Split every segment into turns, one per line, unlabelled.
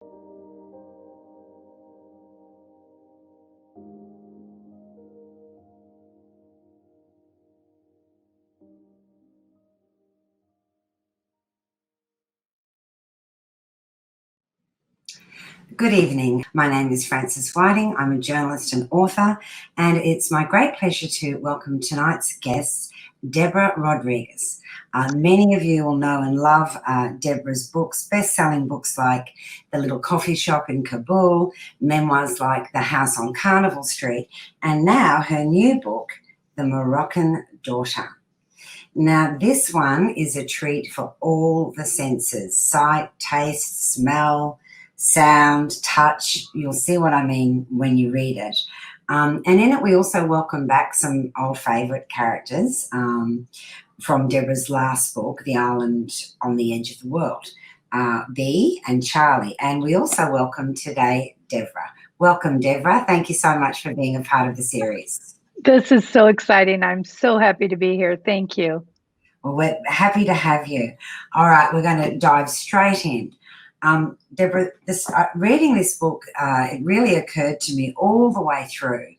Good evening. My name is Frances Whiting. I'm a journalist and author, and it's my great pleasure to welcome tonight's guest, Deborah Rodriguez. Many of you will know and love Deborah's books, best-selling books like The Little Coffee Shop in Kabul, memoirs like The House on Carnival Street, and now her new book, The Moroccan Daughter. Now, this one is a treat for all the senses: sight, taste, smell, sound, touch. You'll see what I mean when you read it. And in it, we also welcome back some old favourite characters from Deborah's last book, The Island on the Edge of the World, Bea and Charlie. And we also welcome today Deborah. Welcome, Deborah. Thank you so much for being a part of the series.
This is so exciting. I'm so happy to be here. Thank you.
Well, we're happy to have you. All right, we're going to dive straight in. Deborah, reading this book, it really occurred to me all the way through.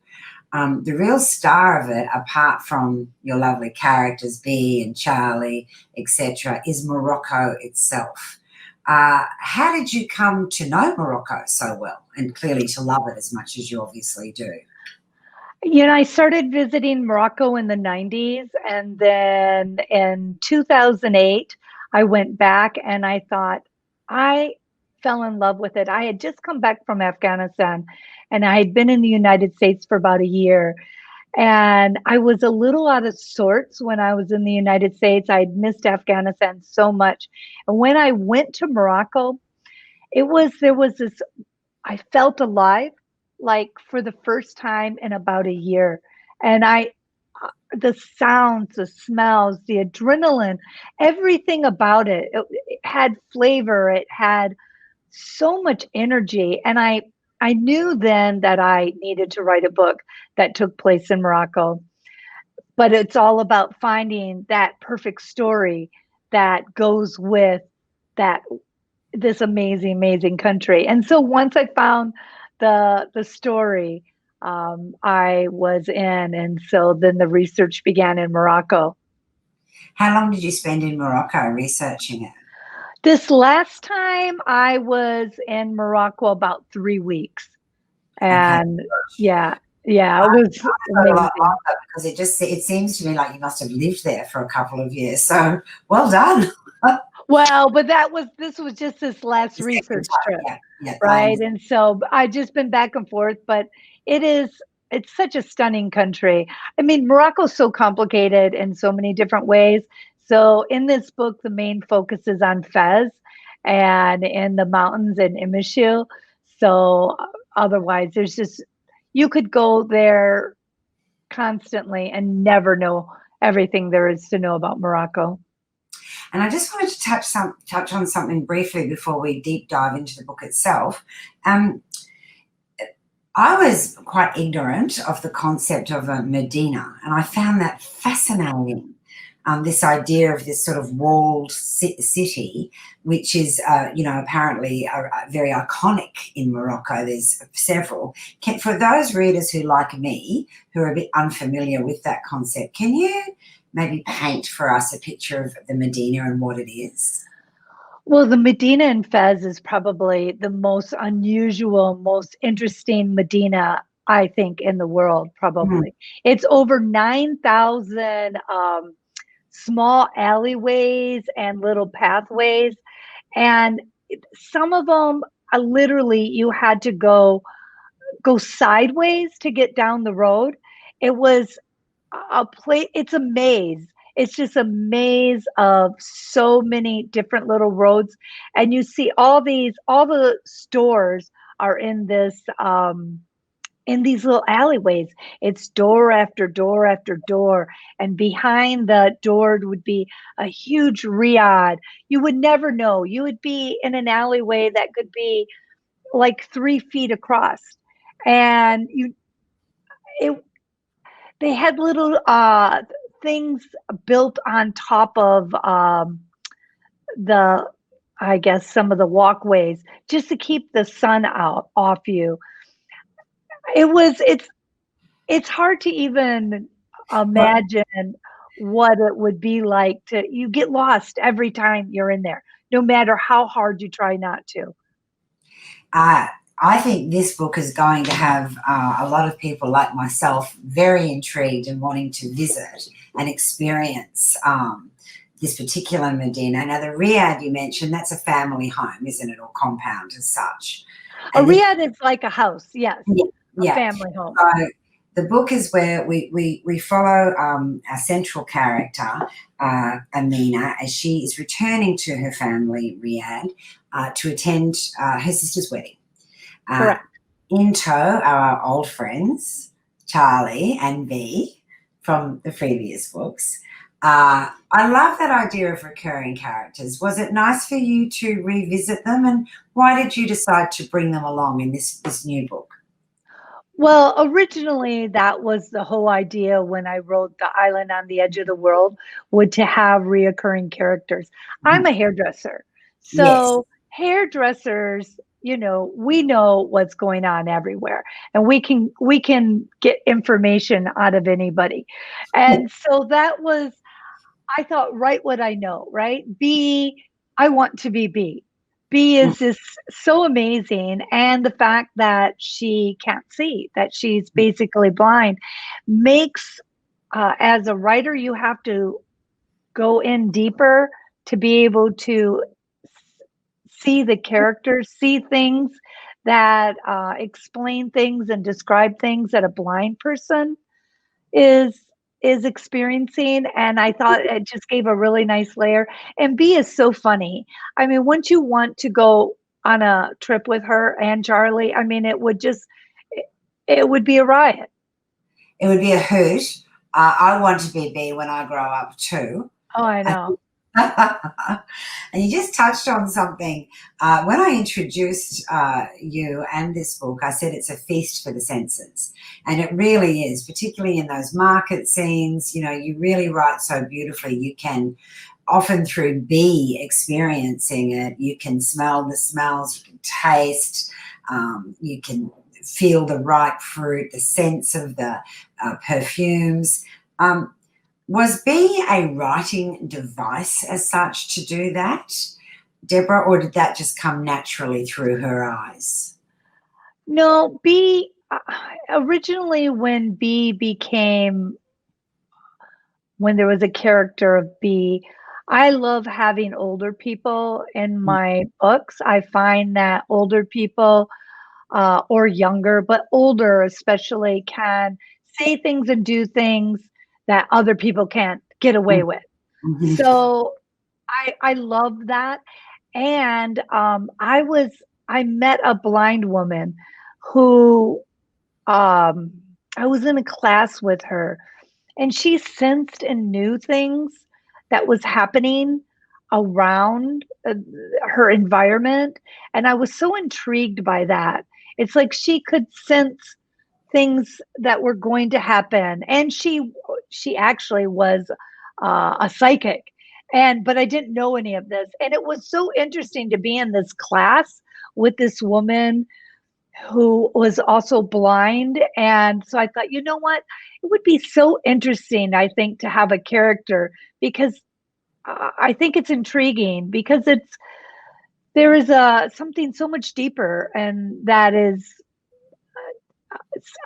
The real star of it, apart from your lovely characters, Bea and Charlie, etc., is Morocco itself. How did you come to know Morocco so well and clearly to love it as much as you obviously do?
You know, I started visiting Morocco in the 90s, and then in 2008, I went back and I thought, I fell in love with it. I had just come back from Afghanistan, and I had been in the United States for about a year. And I was a little out of sorts when I was in the United States. I'd missed Afghanistan so much. And when I went to Morocco, there was this, I felt alive, like for the first time in about a year. And the sounds, the smells, the adrenaline, everything about it had flavor. It had so much energy. And I knew then that I needed to write a book that took place in Morocco. But it's all about finding that perfect story that goes with that this amazing, amazing country. And so once I found the story, I was in, and so then the research began in Morocco.
How long did you spend in Morocco researching it?
This last time I was in Morocco about 3 weeks, and
okay.
yeah, it was amazing.
Because it seems to me like you must have lived there for a couple of years. So well done.
Well, but this was just this last research trip, right? And so I've just been back and forth, but it's such a stunning country. I mean, Morocco's so complicated in so many different ways. So in this book, the main focus is on Fez and in the mountains in Imishil. So otherwise, you could go there constantly and never know everything there is to know about Morocco.
And I just wanted to touch on something briefly before we deep dive into the book itself. I was quite ignorant of the concept of a Medina, and I found that fascinating. This idea of this sort of walled city, which is, apparently very iconic in Morocco. There's several. For those readers who, like me, who are a bit unfamiliar with that concept, can you maybe paint for us a picture of the Medina and what it is?
Well, the Medina in Fez is probably the most unusual, most interesting Medina, I think, in the world, probably. It's over 9,000 small alleyways and little pathways. And some of them, literally, you had to go sideways to get down the road. It was it's a maze. It's just a maze of so many different little roads. And you see all the stores are in these little alleyways. It's door after door after door. And behind the door would be a huge riad. You would never know. You would be in an alleyway that could be like 3 feet across. And they had little things built on top of the I guess, some of the walkways just to keep the sun out off you. It's hard to even
Well,
imagine what it would be like to you get lost every time you're in there, no matter how hard you try not to.
uh, I think this book is going to have a lot of people like myself very intrigued and wanting to visit and experience this particular Medina. Now, the Riyadh you mentioned, that's a family home, isn't it, or compound as such?
A
And this,
riad is like a house, yes,
yeah,
a
yeah.
family home.
So the book is where we follow our central character, Amina, as she is returning to her family, Riyadh, to attend her sister's wedding. Uh,
Correct.
in tow are our old friends, Charlie and V from the previous books. I love that idea of recurring characters. Was it nice for you to revisit them, and why did you decide to bring them along in this new book?
Well, originally that was the whole idea when I wrote The Island on the Edge of the World, would to have reoccurring characters. I'm
Mhm.
a hairdresser.
Yes.
So hairdressers, we know what's going on everywhere and we can get information out of anybody.
Yeah.
And so that was I thought, write what I know, right? B, I want to be B. B
Mm.
is just so amazing. And the fact that she can't see, that she's basically blind, makes, as a writer, you have to go in deeper to be able to see the characters, see things that explain things and describe things that a blind person is is experiencing, and I thought it just gave a really nice layer. And B is so funny. I mean, wouldn't you want to go on a trip with her and Charlie? I mean, it, it would be a riot.
It would be a hoot. I want to be B when I grow up too.
Oh, I
And
know.
and you just touched on something. When I introduced you and this book, I said it's a feast for the senses. And it really is, particularly in those market scenes. You really write so beautifully. You can, often through B experiencing it, you can smell the smells, you can taste, you can feel the ripe fruit, the sense of the perfumes. Um, was B a writing device as such to do that, Deborah, or did that just come naturally through her eyes?
No, B originally when there was a character of B, I love having older people in my books. I find that older people or younger, but older especially, can say things and do things that other people can't get away with.
Mm-hmm.
So I love that. And I met a blind woman who um, I was in a class with her, and she sensed and knew things that was happening around her environment, and I was so intrigued by that. It's like she could sense things that were going to happen, and she actually was a psychic, and but I didn't know any of this, and it was so interesting to be in this class with this woman who was also blind. And so I thought, you know what? It would be so interesting, I think, to have a character, because I think it's intriguing because there is something so much deeper, and that is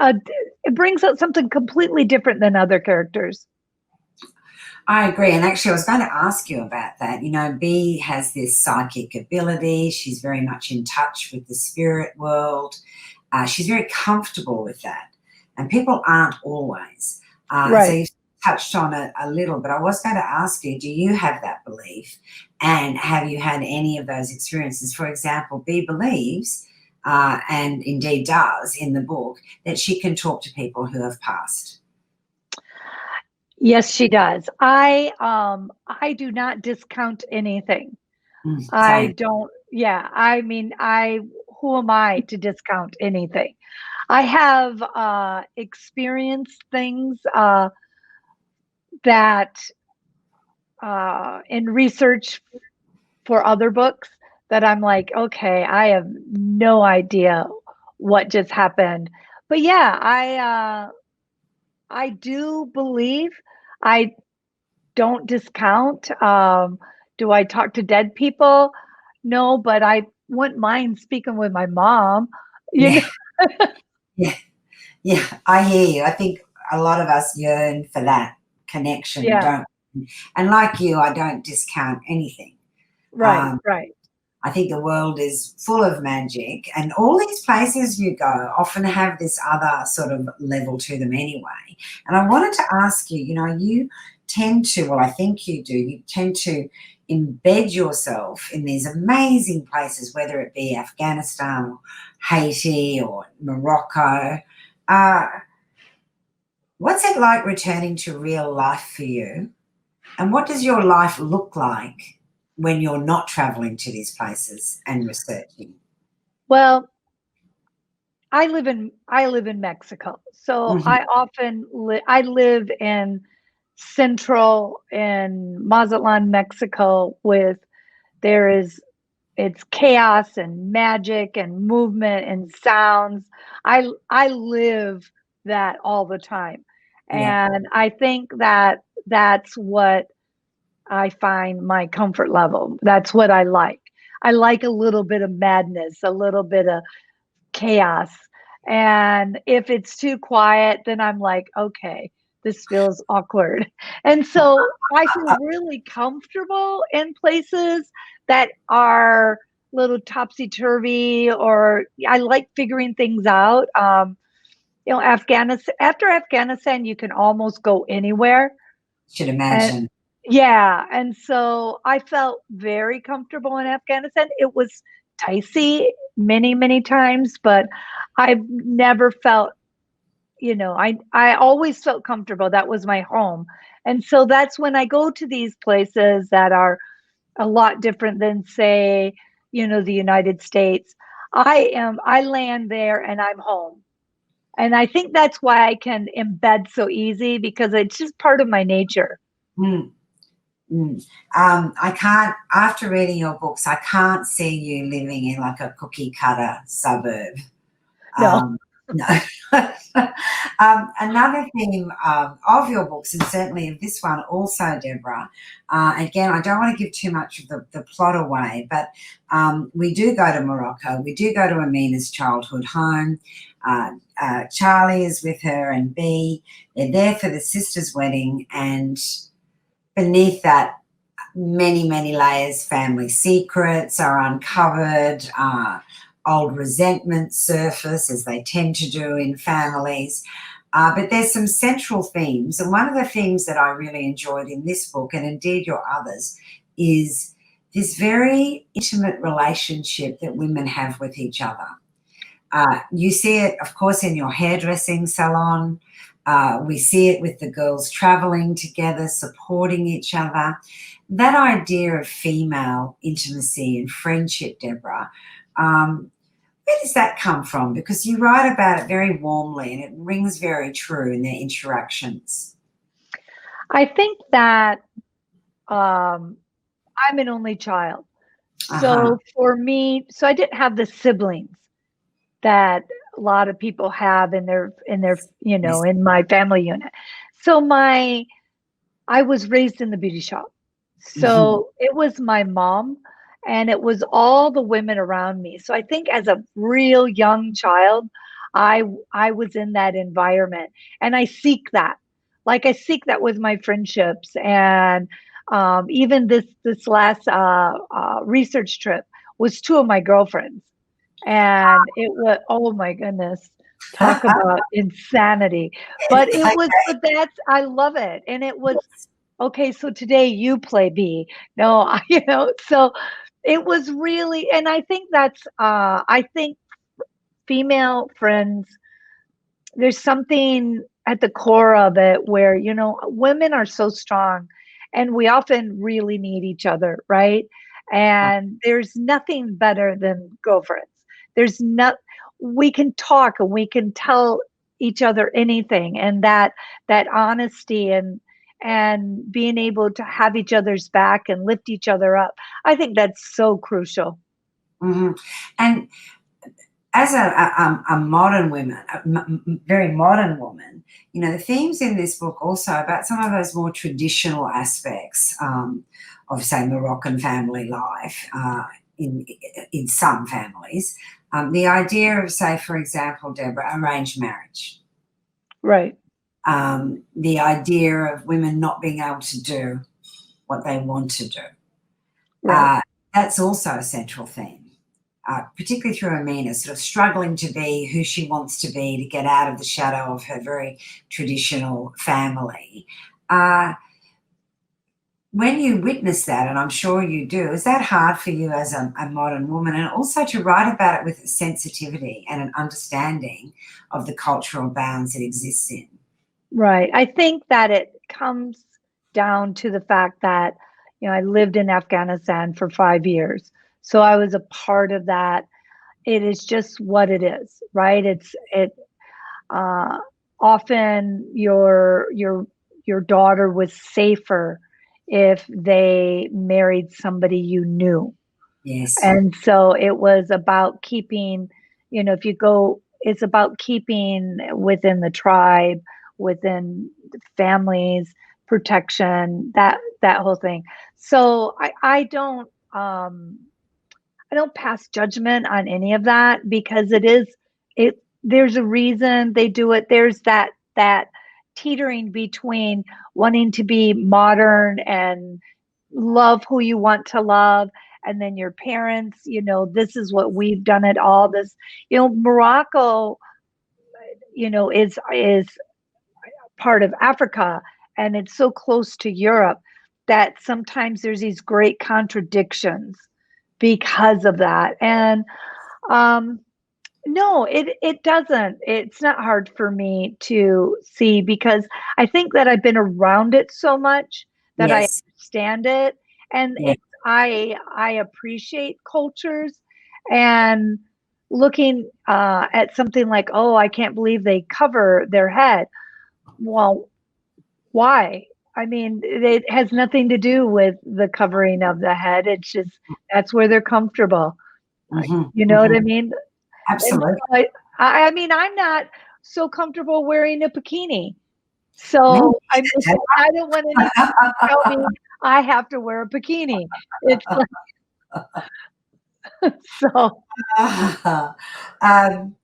uh, it brings out something completely different than other characters.
I agree. And actually, I was going to ask you about that. B has this psychic ability. She's very much in touch with the spirit world. She's very comfortable with that. And people aren't always. So
Right.
you've touched on it a little, but I was going to ask you, do you have that belief? And have you had any of those experiences? For example, B believes, and indeed does in the book, that she can talk to people who have passed.
Yes, she does. I do not discount anything. I
Same.
don't, yeah, I mean, who am I to discount anything? I have experienced things that in research for other books that I'm like, okay, I have no idea what just happened. But yeah, I do believe, I don't discount. Do I talk to dead people? No, but I wouldn't mind speaking with my mom. You
Yeah,
know?
yeah, yeah. I hear you. I think a lot of us yearn for that connection,
Yeah,
don't we? And like you, I don't discount anything.
right,
Um,
right.
I think the world is full of magic, and all these places you go often have this other sort of level to them anyway. And I wanted to ask you, you tend to, well, I think you tend to embed yourself in these amazing places, whether it be Afghanistan or Haiti or Morocco. Uh, what's it like returning to real life for you? And what does your life look like when you're not traveling to these places and researching?
Well, I live in Mexico, so
Mhm.
I live in central in Mazatlan, Mexico. With there is it's chaos and magic and movement and sounds. I live that all the time,
Yeah.
and I think that that's what I find my comfort level. That's what I like. I like a little bit of madness, a little bit of chaos. And if it's too quiet, then I'm like, okay, this feels awkward. And so I feel really comfortable in places that are little topsy turvy, or I like figuring things out. Afghanistan, after Afghanistan, you can almost go anywhere.
Should
And
imagine.
yeah, and so I felt very comfortable in Afghanistan. It was dicey many, many times, but I've never felt, I always felt comfortable. That was my home. And so that's when I go to these places that are a lot different than, say, the United States. I land there and I'm home. And I think that's why I can embed so easy, because it's just part of my nature.
Mm, mm. I can't, after reading your books, I can't see you living in like a cookie cutter suburb.
No.
No. Another theme of your books, and certainly of this one also, Deborah, again, I don't want to give too much of the plot away, but we do go to Morocco. We do go to Amina's childhood home. Charlie is with her and Bee. They're there for the sister's wedding, and beneath that, many, many layers, family secrets are uncovered, old resentments surface, as they tend to do in families. But there's some central themes. And one of the themes that I really enjoyed in this book, and indeed your others, is this very intimate relationship that women have with each other. You see it, of course, in your hairdressing salon. We see it with the girls traveling together, supporting each other. That idea of female intimacy and friendship, Deborah, where does that come from? Because you write about it very warmly and it rings very true in their interactions.
I think that um, I'm an only child.
Uh-huh.
So for me, so I didn't have the siblings that a lot of people have in their,
Yes.
in my family unit. So I was raised in the beauty shop.
Mhm.
So it was my mom and it was all the women around me. So I think as a real young child, I I was in that environment, and I seek that. Like I seek that with my friendships, and even this last research trip was two of my girlfriends, and it was, oh my goodness, talk about insanity. But it was, but that's, I love it. And it was, okay, so today you play B. No, so it was really, and I think I think female friends, there's something at the core of it where, women are so strong and we often really need each other, right? And there's nothing better than girlfriends. There's not, we can talk and we can tell each other anything, and that honesty and being able to have each other's back and lift each other up. I think that's so crucial.
hmm And as a modern woman, very modern woman, the themes in this book also about some of those more traditional aspects of, say, Moroccan family life in in some families. The idea of, say, for example, Deborah, arranged marriage.
Right.
The idea of women not being able to do what they want to do.
Right.
That's also a central theme, particularly through Amina, sort of struggling to be who she wants to be to get out of the shadow of her very traditional family. When you witness that, and I'm sure you do, is that hard for you as a modern woman? And also to write about it with a sensitivity and an understanding of the cultural bounds it exists in.
Right. I think that it comes down to the fact that, I lived in Afghanistan for 5 years. So I was a part of that. It is just what it is, right? Uh, Often your daughter was safer if they married somebody you knew.
Yes.
And so it was about keeping, if you go, it's about keeping within the tribe, within families, protection, that whole thing. So I don't pass judgment on any of that because there's a reason they do it. There's that teetering between wanting to be modern and love who you want to love, and then your parents, this is what we've done it all. This, Morocco, is part of Africa, and it's so close to Europe that sometimes there's these great contradictions because of that. And no, it doesn't. It's not hard for me to see because I think that I've been around it so much that I
Yes.
understand it, and
Yeah.
I appreciate cultures, and looking at something like, oh, I can't believe they cover their head. Well, why? I mean, it has nothing to do with the covering of the head. It's just that's where they're comfortable.
Mhm,
You know what I
mhm.
mean? And
Absolutely.
I mean, I'm not so comfortable wearing a bikini.
Me
So
neither,
I don't want anybody to tell me I have to wear a bikini. It's like, so
Deborah. Um,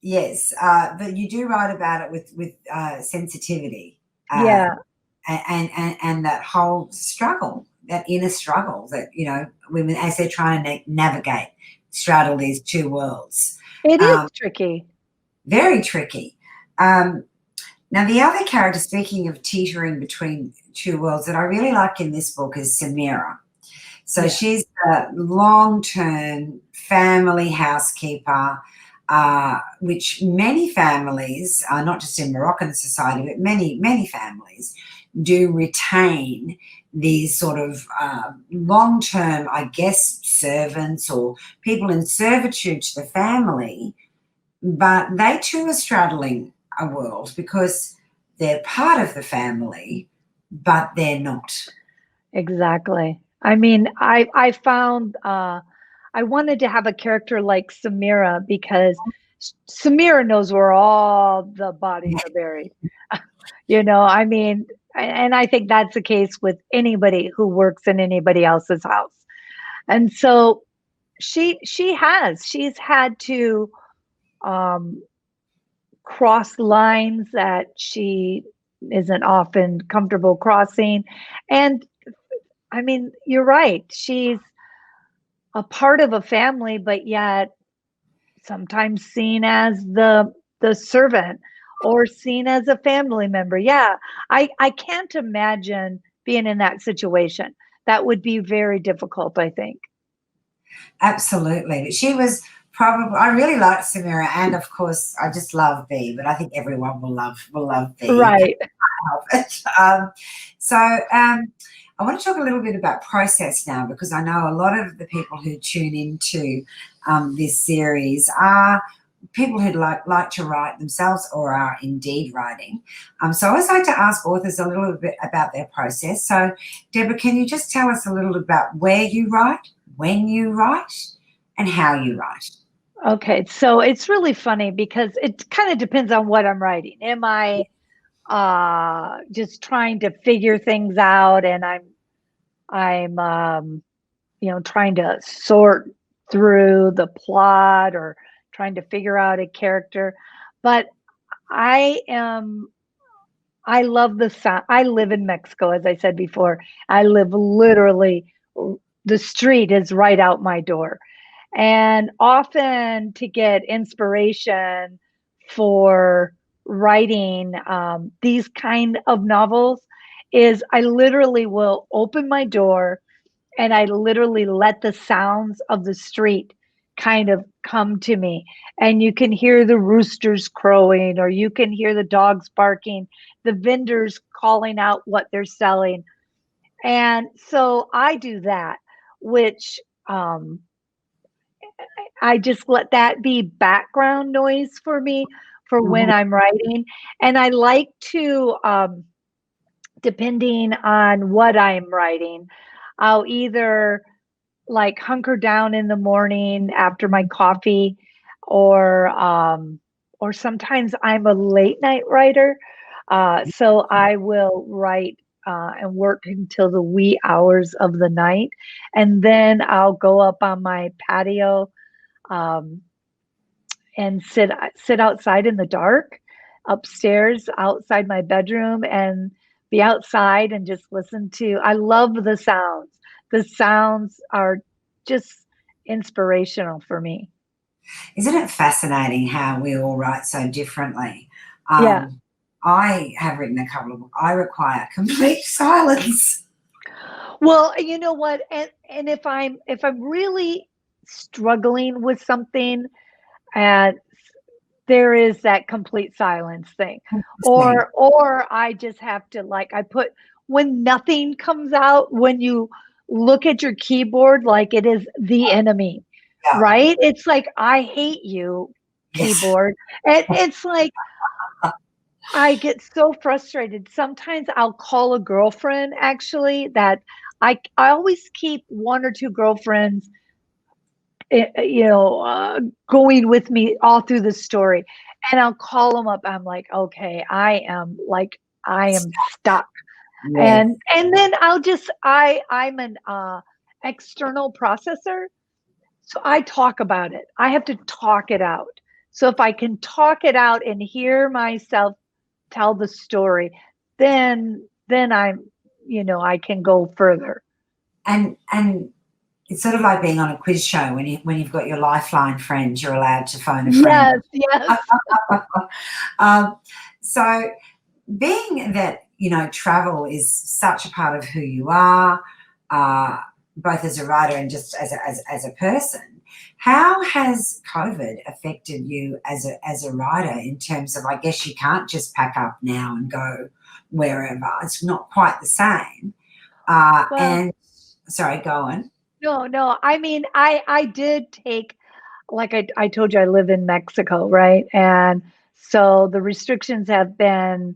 yes, but you do write about it with sensitivity, uh,
yeah,
and that whole struggle, that inner struggle that women as they're trying to navigate, straddle these two worlds.
it is
Um,
tricky.
Very tricky. Um, Now, the other character, speaking of teetering between two worlds, that I really like in this book is Samira. So
Yeah.
she's a long-term family housekeeper, which many families, not just in Moroccan society, but many families do retain these sort of long-term, I guess, servants or people in servitude to the family, but they too are straddling a world because they're part of the family, but they're not.
Exactly. I mean, I found I wanted to have a character like Samira because Samira knows where all the bodies are buried. I mean, and I think that's the case with anybody who works in anybody else's house. And so she's had to um, cross lines that she isn't often comfortable crossing. And I mean, you're right. She's a part of a family, but yet sometimes seen as the servant or seen as a family member. Yeah, I can't imagine being in that situation. That would be very difficult, I think.
Absolutely. She was probably, I really liked Samira, and of course I just love Bee, but I think everyone will love Bee. You can't
Right.
help it. So I want to talk a little bit about process now, because I know a lot of the people who tune into this series are people who like to write themselves or are indeed writing. So I always like to ask authors a little bit about their process. So Deborah, can you just tell us a little about where you write, when you write, and how you write.
Okay, so it's really funny because it kind of depends on what I'm writing. Am I just trying to figure things out, and I'm trying to sort through the plot or trying to figure out a character. But I love the sound. I live in Mexico, as I said before. I live literally, the street is right out my door. And often to get inspiration for writing these kind of novels is I literally will open my door and I literally let the sounds of the street kind of come to me. And you can hear the roosters crowing, or you can hear the dogs barking, the vendors calling out what they're selling. And so I do that, which I just let that be background noise for me for when
Mhm.
I'm writing. And I like to, depending on what I'm writing, I'll either like hunker down in the morning after my coffee, or sometimes I'm a late night writer. So I will write and work until the wee hours of the night, and then I'll go up on my patio um, and sit outside in the dark, upstairs outside my bedroom, and be outside and just listen to. I love the sounds. The sounds are just inspirational for me.
Isn't it fascinating how we all write so differently?
Yeah.
I have written a couple of books. I require complete silence.
Well, you know what? And if I'm really struggling with something, and there is that complete silence thing,
Thing.
or I just have to, like, I put, when nothing comes out, when you look at your keyboard like it is the enemy,
Yeah.
right? It's like, I hate you,
Yes.
keyboard. And it's like I get so frustrated. Sometimes I'll call a girlfriend, actually, that I always keep one or two girlfriends, going with me all through the story. And I'll call them up. I'm like, okay, I am stuck.
Yes.
And then I'm an external processor. So I talk about it. I have to talk it out. So if I can talk it out and hear myself tell the story, then I can go further.
And it's sort of like being on a quiz show when you've got your lifeline friends, you're allowed to phone a friend.
Yes, yes.
um, so being that travel is such a part of who you are, uh, both as a writer and just as a person, how has COVID affected you as a writer in terms of, I guess you can't just pack up now and go wherever. It's not quite the same.
Well,
And sorry, go on.
no, no. I mean, I did take, like I told you, I live in Mexico, right? And so the restrictions have been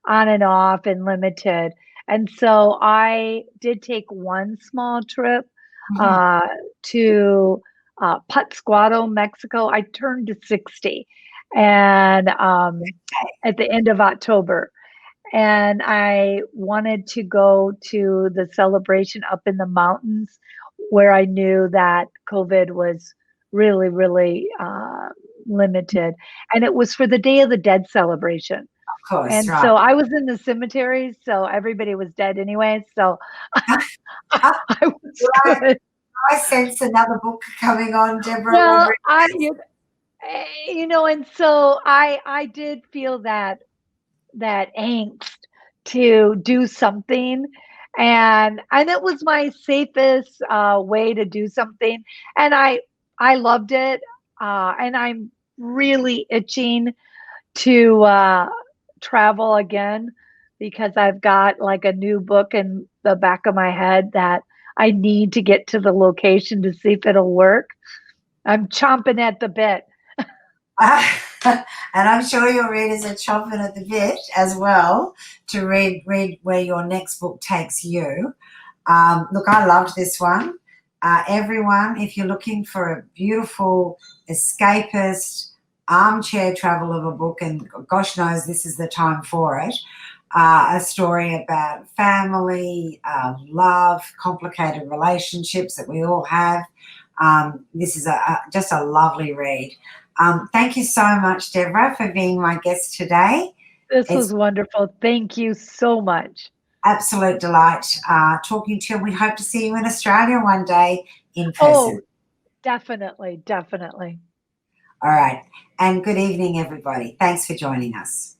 on and off and limited. And so I did take one small trip
Mhm.
uh, to Pátzcuaro, Mexico. I turned to 60, and at the end of October. And I wanted to go to the celebration up in the mountains where I knew that COVID was really, really limited. And it was for the Day of the Dead celebration.
Of course,
And
right.
so I was in the cemetery, so everybody was dead anyway. So I was
Do
good.
I sense another book coming on, Deborah
Well,
Rodriguez?
and so I did feel that angst to do something, and it was my safest way to do something, and I loved it, and I'm really itching to travel again, because I've got like a new book in the back of my head that I need to get to the location to see if it'll work. I'm chomping at the bit.
And I'm sure your readers are chomping at the bit as well to read where your next book takes you. Look, I loved this one. everyone, if you're looking for a beautiful, escapist, armchair travel of a book, and gosh knows this is the time for it, a story about family, love, complicated relationships that we all have. This is just a lovely read. Thank you so much, Deborah, for being my guest today.
This was wonderful. Thank you so much.
Absolute delight talking to you. We hope to see you in Australia one day in person.
Oh, definitely, definitely.
All right. And good evening, everybody. Thanks for joining us.